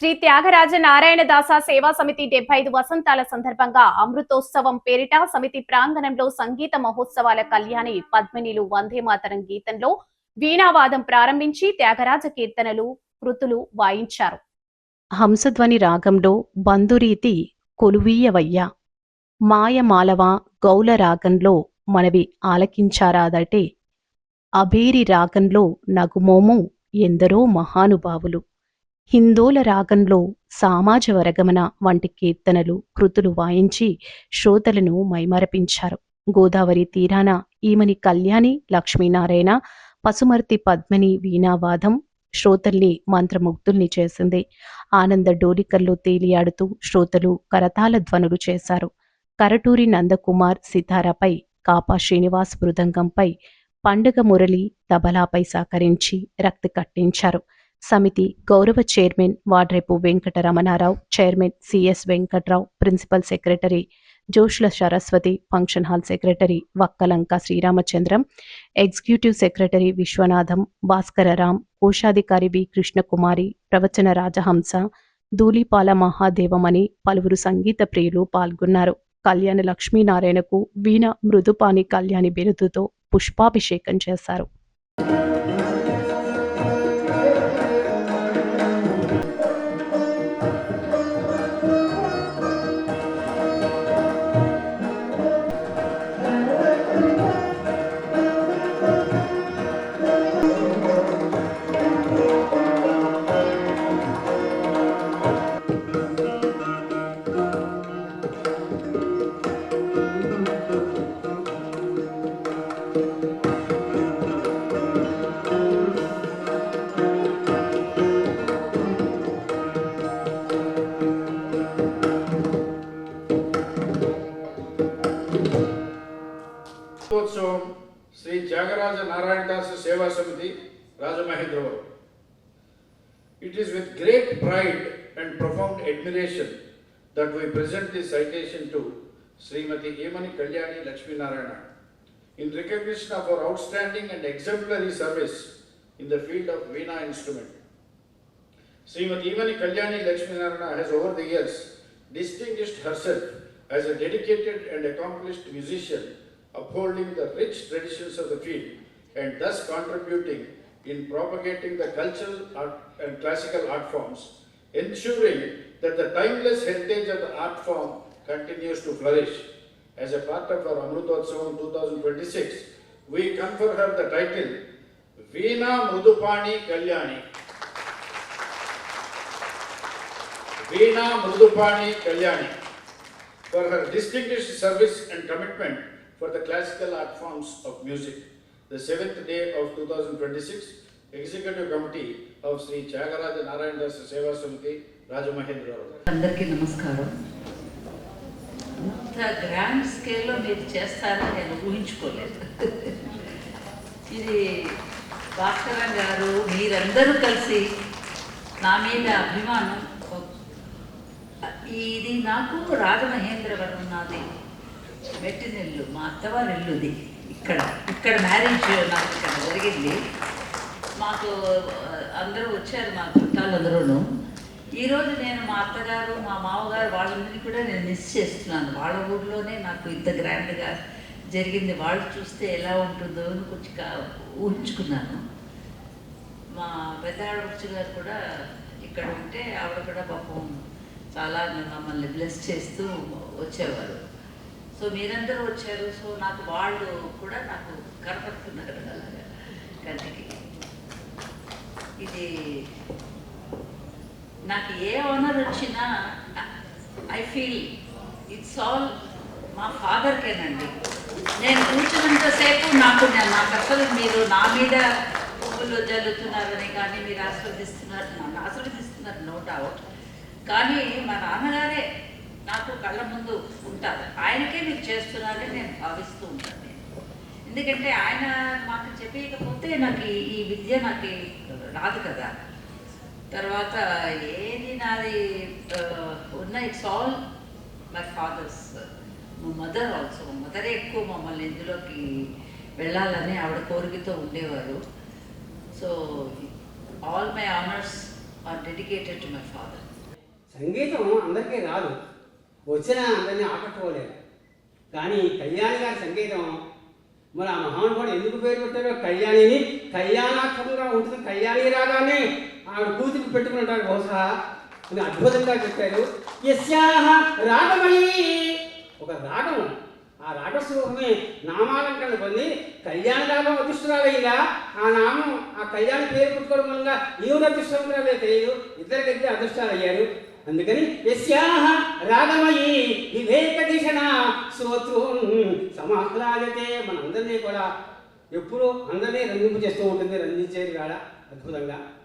శ్రీ త్యాగరాజ నారాయణ దాస సేవా సమితి 75 వసంతాల సందర్భంగా అమృతోత్సవం పేరిట సమితి ప్రాంగణంలో సంగీత మహోత్సవాల కళ్యాణి పద్మినిలు వందే మాతరం గీతంలో వీణావాదం ప్రారంభించి త్యాగరాజ కీర్తనలు కృతులు వాయించారు. హంసధ్వని రాగంలో బంధురీతి కొలువీయవయ్య మాయమాలవ గౌల రాగంలో మనవి ఆలకించారాదటే అబేరి రాగంలో నగుమోము ఎందరో మహానుభావులు హిందోల రాగంలో సామాజ వరగమన వంటి కీర్తనలు కృతులు వాయించి శ్రోతలను మైమరపించారు. గోదావరి తీరాన ఈమని కళ్యాణి లక్ష్మీనారాయణ పసుమర్తి పద్మిని వీణావాదం శ్రోతల్ని మంత్రముగ్ధుల్ని చేసింది. ఆనంద డోలికల్లో తేలియాడుతూ శ్రోతలు కరతాళ ధ్వనులు చేశారు. కరటూరి నందకుమార్ సితారాపై, కాపా శ్రీనివాస్ మృదంగంపై, పండుగ మురళి తబలాపై సహకరించి రక్తి కట్టించారు. సమితి గౌరవ chairman Vadrevu Venkata Ramanarao, chairman CS Venkatrao, principal secretary Joshula Saraswati, function hall secretary Vakkalanka Sriramachandram, executive secretary Vishwanatham, Bhaskararam, కోశాధికారి వి కృష్ణకుమారి, ప్రవచన రాజహంస, ధూళిపాల మహాదేవమని పలువురు సంగీత ప్రియులు పాల్గొన్నారు. కళ్యాణ లక్ష్మీనారాయణకు వీణ మృదుపాని కళ్యాణి బిరుదుతో పుష్పాభిషేకం చేశారు. శ్రీ త్యాగరాజ నారాయణ దాస సేవా సమితి Rajamahendravaram. It is with great pride and profound admiration that we present this citation to Srimati Emani Kalyani Lakshmi Narayana in recognition of her outstanding and exemplary service in the field of Veena instrument. Srimati Emani Kalyani Lakshmi Narayana has over the years distinguished herself as a dedicated and accomplished musician, upholding the rich traditions of the field and thus contributing in propagating the cultural art and classical art forms, ensuring that the timeless heritage of the art form continues to flourish. As a part of our Amrutotsavam 2026, we confer her the title Veena Mrudupani Kalyani. Veena Mrudupani Kalyani for her distinguished service and commitment for the classical art forms of music. The 7th day of 2026, Executive Committee of Sri Tyagaraja Narayana Dasa Seva Samiti, Rajamahendravaram. అందరికీ నమస్కారం. ఇంత grand స్కేల్లో మీరు చేస్తారని నేను ఊహించుకోలేదు. ఇది భాస్కరన్ గారు మీరందరూ కలిసి నా మీద అభిమానం. ఇది నాకు రాజమహేంద్రవరం నాది మెట్టినిల్లు, మా అత్తవారి ఇల్లుది. ఇక్కడ మ్యారేజ్ నాకు ఇక్కడ జరిగింది. మాకు అందరూ వచ్చారు, మా చుట్టాలందరూ. ఈరోజు నేను మా అత్తగారు మా మామగారు వాళ్ళందరినీ కూడా నేను మిస్ చేస్తున్నాను. వాళ్ళ ఊర్లోనే నాకు ఇంత గ్రాండ్గా జరిగింది. వాళ్ళు చూస్తే ఎలా ఉంటుందో అని కొంచెం ఊహించుకున్నాను. మా పెద్ద ఆడపడుచు గారు కూడా ఇక్కడ ఉంటే ఆవిడ కూడా పాపం చాలా మమ్మల్ని బ్లెస్ చేస్తూ వచ్చేవారు. సో మీరందరూ వచ్చారు. సో నాకు వాళ్ళు కూడా నాకు కనపడుతున్నారు అలాగా కంటికి. ఇది నాకు ఏ ఆనర్ వచ్చినా ఐ ఫీల్ ఇట్స్ ఆల్ మా ఫాదర్కేనండి. నేను కూర్చున్నంతసేపు నాకు అసలు మీరు నా మీద పువ్వులు జల్లుతున్నారని కానీ మీరు నన్ను ఆశీర్వదిస్తున్నారు నో డౌట్. కానీ మా నాన్నగారే నాకు కళ్ళ ముందు ఉంటారు. ఆయనకే మీరు చేస్తున్నారని నేను భావిస్తూ ఉంటాను. ఎందుకంటే ఆయన మాకు చెప్పకపోతే నాకు ఈ విద్య నాకు రాదు కదా. తర్వాత ఏది నాది ఉన్న ఇట్స్ ఆల్ మై ఫాదర్స్. మా మదర్ ఆల్సో, మా మదరే ఎక్కువ మమ్మల్ని ఇందులోకి వెళ్ళాలని ఆవిడ కోరికతో ఉండేవారు. So all my honours are dedicated to my father. సంగీతం అందరికీ రాదు, వచ్చినా అందరినీ ఆకట్టుకోలేరు. కానీ కళ్యాణి గారి సంగీతం మరి ఆ మహానుభావుడు ఎందుకు పేరు పెట్టారో కళ్యాణిని, కళ్యాణాక్షరంగా ఉంటుంది. కళ్యాణి రాగానే ఆవిడ కూతురికి పెట్టుకుని ఉంటారు బహుశా అని అద్భుతంగా చెప్పారు. యస్యాహ రాగమయీ, ఒక రాగం, ఆ రాగస్వరూపమే నామాలంకరణ పొంది కళ్యాణ రాగం అదృష్టురాలయ్యిందా, ఆ నామం ఆ కళ్యాణ పేరు పెట్టుకోవడం వల్ల ఈవిడ అదృష్టంగా తెలియదు, ఇద్దరికిద్దరు అదృష్టాలయ్యారు. అందుకని యస్యాహ రాగమయీ వివేక దిశన శ్రోతృన్ సమాహ్లాదతే, మనందరినీ కూడా ఎప్పుడూ అందరినీ రంజింపు చేస్తూ ఉంటుంది, రంజించేది కాడ అద్భుతంగా.